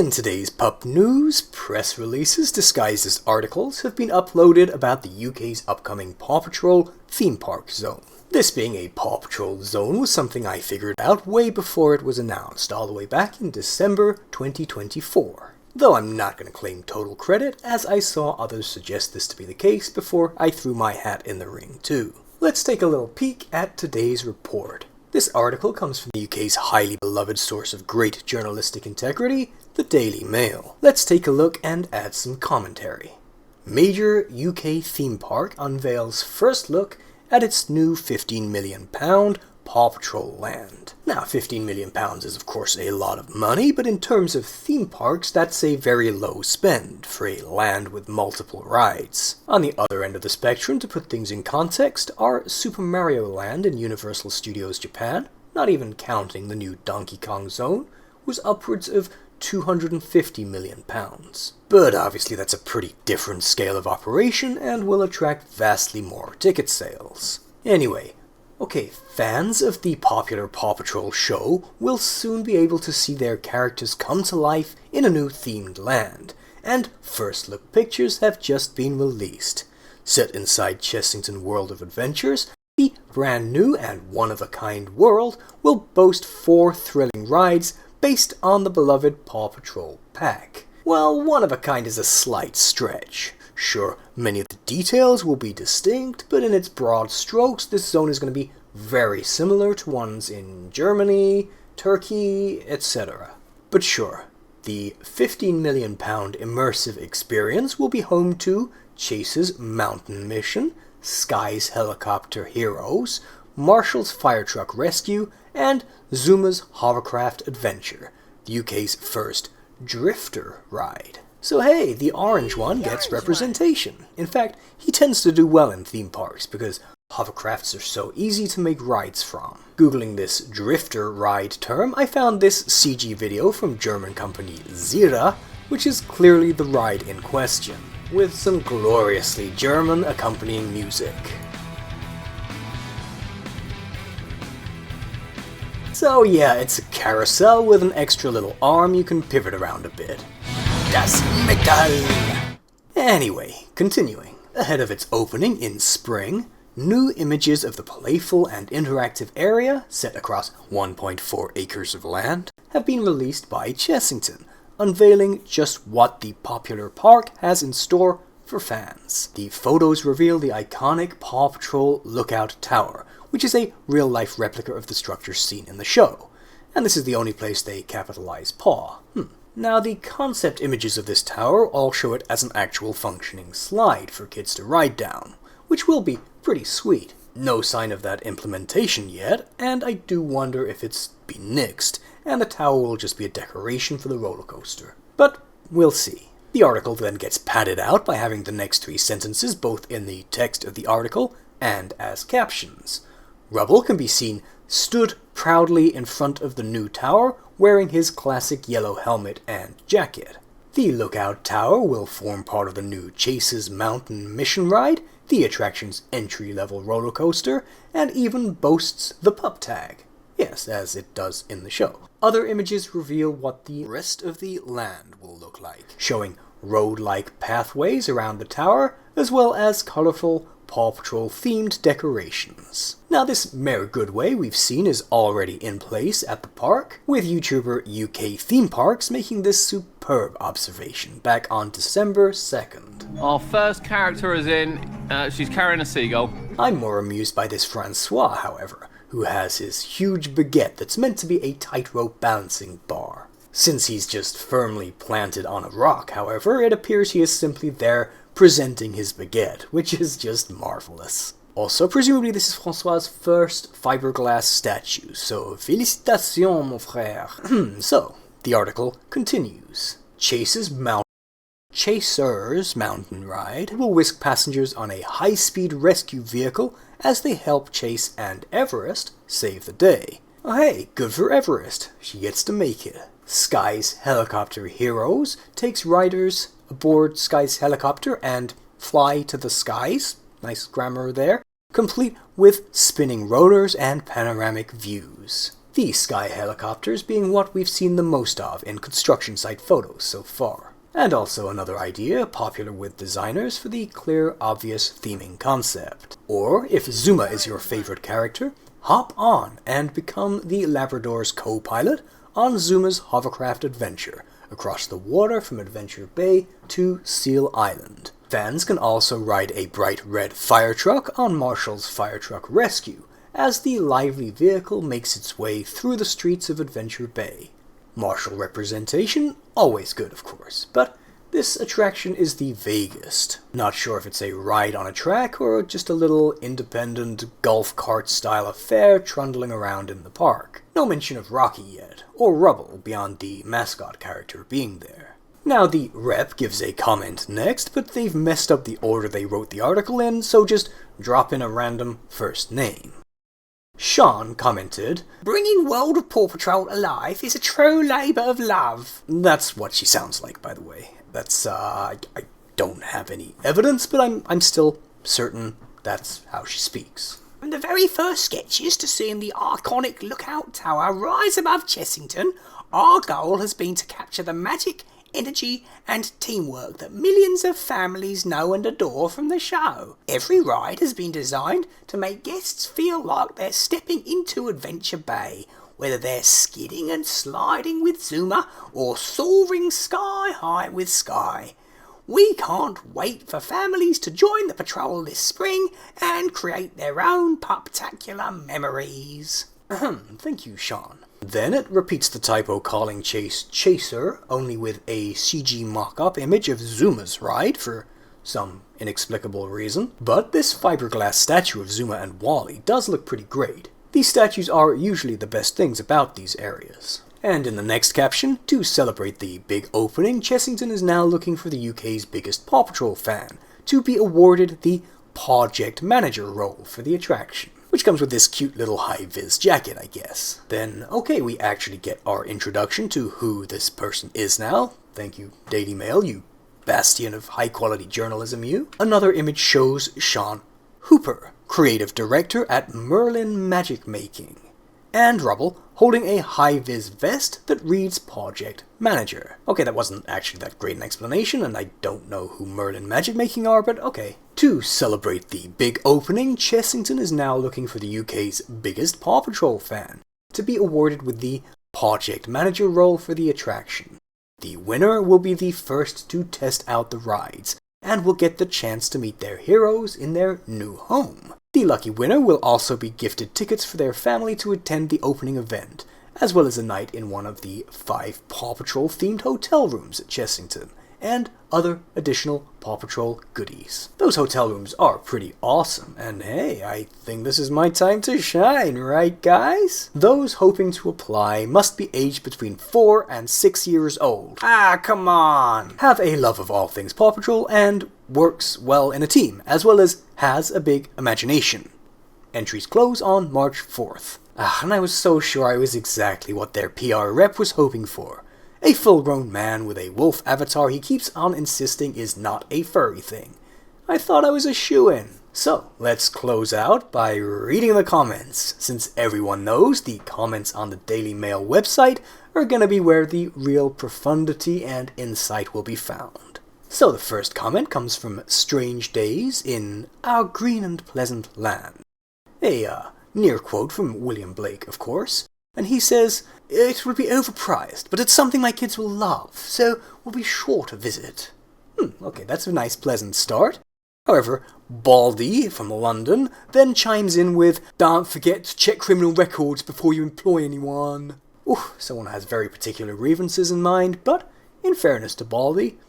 In today's pup news, press releases disguised as articles have been uploaded about the UK's upcoming PAW Patrol theme park zone. This being a PAW Patrol zone was something I figured out way before it was announced, all the way back in December 2024. Though I'm not going to claim total credit, as I saw others suggest this to be the case before I threw my hat in the ring too. Let's take a little peek at today's report. This article comes from the UK's highly beloved source of great journalistic integrity, the Daily Mail. Let's take a look and add some commentary. Major UK theme park unveils first look at its new £15 million PAW Patrol land. Now, £15 million is of course a lot of money, but in terms of theme parks, that's a very low spend for a land with multiple rides. On the other end of the spectrum, to put things in context, are Super Mario Land in Universal Studios Japan, not even counting the new Donkey Kong zone, was upwards of £250 million. But obviously that's a pretty different scale of operation and will attract vastly more ticket sales. Anyway, okay, fans of the popular PAW Patrol show will soon be able to see their characters come to life in a new themed land, and first look pictures have just been released. Set inside Chessington World of Adventures, the brand new and one-of-a-kind world will boast 4 thrilling rides based on the beloved PAW Patrol pack. Well, one-of-a-kind is a slight stretch. Sure, many of the details will be distinct, but in its broad strokes, this zone is going to be very similar to ones in Germany, Turkey, etc. But sure, the £15 million immersive experience will be home to Chase's Mountain Mission, Sky's Helicopter Heroes, Marshall's Fire Truck Rescue, and Zuma's Hovercraft Adventure, the UK's first drifter ride. So hey, the orange one gets representation. In fact, he tends to do well in theme parks because hovercrafts are so easy to make rides from. Googling this drifter ride term, I found this CG video from German company Zira, which is clearly the ride in question, with some gloriously German accompanying music. So yeah, it's a carousel with an extra little arm you can pivot around a bit. Das Metall! Anyway, continuing. Ahead of its opening in spring, new images of the playful and interactive area, set across 1.4 acres of land, have been released by Chessington, unveiling just what the popular park has in store for fans. The photos reveal the iconic PAW Patrol Lookout Tower, which is a real-life replica of the structure seen in the show, and this is the only place they capitalize PAW. Now, the concept images of this tower all show it as an actual functioning slide for kids to ride down, which will be pretty sweet. No sign of that implementation yet, and I do wonder if it's been nixed, and the tower will just be a decoration for the roller coaster. But we'll see. The article then gets padded out by having the next 3 sentences both in the text of the article and as captions. Rubble can be seen stood proudly in front of the new tower, wearing his classic yellow helmet and jacket. The Lookout Tower will form part of the new Chase's Mountain Mission ride, the attraction's entry-level roller coaster, and even boasts the pup tag. Yes, as it does in the show. Other images reveal what the rest of the land will look like, showing road-like pathways around the tower, as well as colorful PAW Patrol-themed decorations. Now, this Mayor Goodway we've seen is already in place at the park, with YouTuber UK Theme Parks making this superb observation back on December 2nd. Our first character is in, she's carrying a seagull. I'm more amused by this Francois, however, who has his huge baguette that's meant to be a tightrope balancing bar. Since he's just firmly planted on a rock, however, it appears he is simply there presenting his baguette, which is just marvelous. Also, presumably this is Francois' first fiberglass statue, so félicitations, mon frère. So, the article continues. Chaser's Mountain Ride will whisk passengers on a high-speed rescue vehicle as they help Chase and Everest save the day. Oh hey, good for Everest. She gets to make it. Sky's Helicopter Heroes takes riders aboard Sky's helicopter and fly to the skies, nice grammar there, complete with spinning rotors and panoramic views. the sky helicopters being what we've seen the most of in construction site photos so far. And also another idea popular with designers for the clear, obvious theming concept. Or, if Zuma is your favorite character, hop on and become the Labrador's co-pilot on Zuma's hovercraft adventure across the water from Adventure Bay to Seal Island. Fans can also ride a bright red fire truck on Marshall's Fire Truck Rescue as the lively vehicle makes its way through the streets of Adventure Bay. Marshall representation, always good of course, but this attraction is the vaguest. Not sure if it's a ride on a track or just a little independent golf cart style affair trundling around in the park. No mention of Rocky yet, or Rubble beyond the mascot character being there. Now the rep gives a comment next, but they've messed up the order they wrote the article in, so just drop in a random first name. Sean commented, "Bringing World of Paw Patrol alive is a true labour of love." That's what she sounds like, by the way. That's, I don't have any evidence, but I'm still certain that's how she speaks. From the very first sketches to seeing the iconic lookout tower rise above Chessington, our goal has been to capture the magic, energy and teamwork that millions of families know and adore from the show. Every ride has been designed to make guests feel like they're stepping into Adventure Bay, whether they're skidding and sliding with Zuma or soaring sky high with Sky. We can't wait for families to join the patrol this spring and create their own puptacular memories. Thank you, Sean. Then it repeats the typo calling Chase Chaser, only with a CG mock-up image of Zuma's ride for some inexplicable reason. But this fiberglass statue of Zuma and Wally does look pretty great. These statues are usually the best things about these areas. And in the next caption, to celebrate the big opening, Chessington is now looking for the UK's biggest Paw Patrol fan to be awarded the Project Manager role for the attraction, which comes with this cute little high-vis jacket, I guess. Then, okay, we actually get our introduction to who this person is now. Thank you, Daily Mail, you bastion of high-quality journalism, you. Another image shows Sean Hooper, creative director at Merlin Magic Making, and Rubble holding a high-vis vest that reads Project Manager. Okay, that wasn't actually that great an explanation, and I don't know who Merlin Magic Making are, but okay. To celebrate the big opening, Chessington is now looking for the UK's biggest Paw Patrol fan to be awarded with the Project Manager role for the attraction. The winner will be the first to test out the rides, and will get the chance to meet their heroes in their new home. The lucky winner will also be gifted tickets for their family to attend the opening event, as well as a night in one of the 5 Paw Patrol themed hotel rooms at Chessington, and other additional Paw Patrol goodies. Those hotel rooms are pretty awesome, and hey, I think this is my time to shine, right guys? Those hoping to apply must be aged between 4 and 6 years old. Ah, come on! Have a love of all things Paw Patrol and works well in a team, as well as has a big imagination. Entries close on March 4th. And I was so sure I was exactly what their PR rep was hoping for. A full-grown man with a wolf avatar he keeps on insisting is not a furry thing. I thought I was a shoo-in. So, let's close out by reading the comments, since everyone knows the comments on the Daily Mail website are gonna be where the real profundity and insight will be found. So the first comment comes from Strange Days in Our Green and Pleasant Land. A near quote from William Blake, of course. And he says, "It will be overpriced, but it's something my kids will love, so we'll be sure to visit." Okay, that's a nice pleasant start. However, Baldy from London then chimes in with, "Don't forget to check criminal records before you employ anyone." Someone has very particular grievances in mind, but in fairness to Baldy,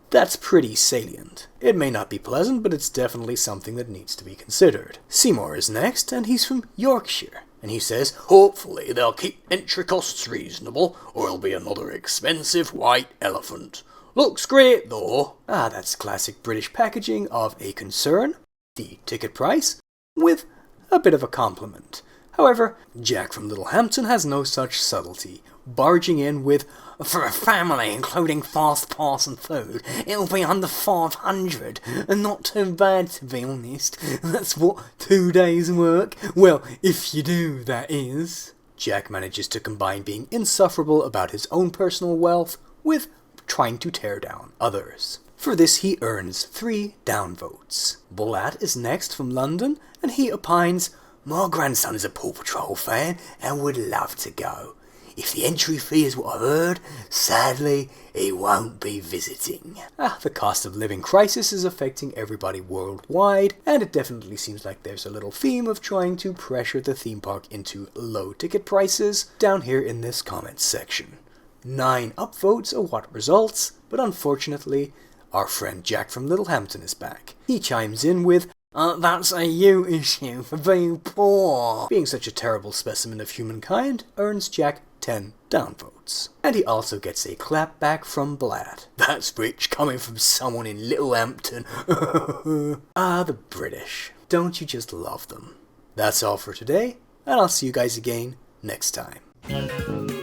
that's pretty salient. It may not be pleasant, but it's definitely something that needs to be considered. Seymour is next, and he's from Yorkshire. And he says, "Hopefully they'll keep entry costs reasonable, or it'll be another expensive white elephant. Looks great though." That's classic British packaging of a concern, the ticket price, with a bit of a compliment. However, Jack from Littlehampton has no such subtlety, barging in with, "For a family, including fast pass and food, it'll be under 500, and not too bad to be honest. That's what, 2 days work? Well, if you do, that is." Jack manages to combine being insufferable about his own personal wealth with trying to tear down others. For this he earns 3 downvotes. Blat is next from London, and he opines, "My grandson is a PAW Patrol fan and would love to go. If the entry fee is what I've heard, sadly, he won't be visiting." The cost of living crisis is affecting everybody worldwide, and it definitely seems like there's a little theme of trying to pressure the theme park into low ticket prices down here in this comments section. 9 upvotes are what results, but unfortunately, our friend Jack from Littlehampton is back. He chimes in with, "That's a you issue for being poor." Being such a terrible specimen of humankind earns Jack 10 downvotes. And he also gets a clap back from Blat. "That's rich coming from someone in Littlehampton." The British. Don't you just love them? That's all for today, and I'll see you guys again next time.